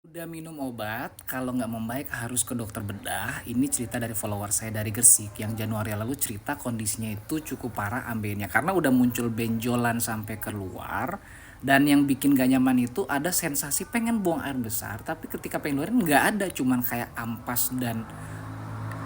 Udah minum obat, kalau nggak membaik harus ke dokter bedah. Ini cerita dari follower saya dari Gresik yang Januari lalu cerita kondisinya itu cukup parah ambeien karena udah muncul benjolan sampai keluar. Dan yang bikin gak nyaman itu ada sensasi pengen buang air besar, tapi ketika pengen keluarin nggak ada, cuman kayak ampas dan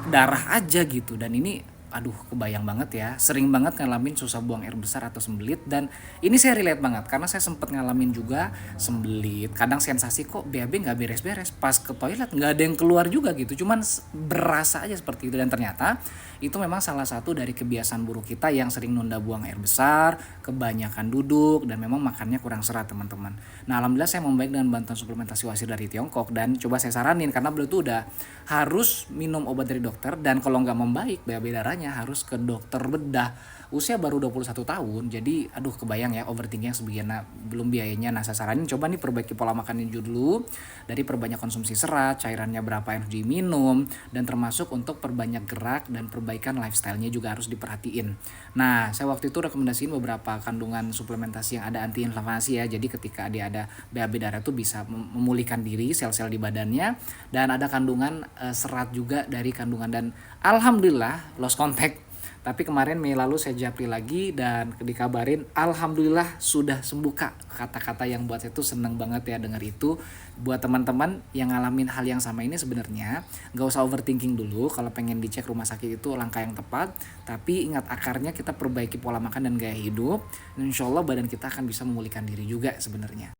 darah aja gitu. Dan ini aduh kebayang banget ya, sering banget ngalamin susah buang air besar atau sembelit. Dan ini saya relate banget karena saya sempet ngalamin juga sembelit, kadang sensasi kok BAB nggak beres-beres, pas ke toilet nggak ada yang keluar juga gitu, cuman berasa aja seperti itu. Dan ternyata itu memang salah satu dari kebiasaan buruk kita yang sering nunda buang air besar, kebanyakan duduk, dan memang makannya kurang serat teman-teman. Nah alhamdulillah saya membaik dengan bantuan suplementasi wasir dari Tiongkok, dan coba saya saranin karena beliau tuh udah harus minum obat dari dokter, dan kalau nggak membaik BAB darahnya harus ke dokter bedah. Usia baru 21 tahun, jadi aduh kebayang ya overthinking sebegini, belum biayanya. Nah saya saranin coba nih perbaiki pola makan dulu, dari perbanyak konsumsi serat, cairannya berapa yang harus diminum, dan termasuk untuk perbanyak gerak dan perbaikan lifestyle-nya juga harus diperhatiin. Nah saya waktu itu rekomendasiin beberapa kandungan suplementasi yang ada antiinflamasi ya, jadi ketika dia ada BAB darah tuh bisa memulihkan diri sel-sel di badannya. Dan ada kandungan serat juga dari kandungan, dan alhamdulillah lost contact. Tapi kemarin Mei lalu saya japri lagi dan dikabarin alhamdulillah sudah sembuh Kak. Kata-kata yang buat saya tuh seneng banget ya denger itu. Buat teman-teman yang ngalamin hal yang sama ini, sebenarnya gak usah overthinking dulu. Kalau pengen dicek rumah sakit itu langkah yang tepat. Tapi ingat akarnya kita perbaiki pola makan dan gaya hidup, dan insya Allah badan kita akan bisa memulihkan diri juga sebenarnya.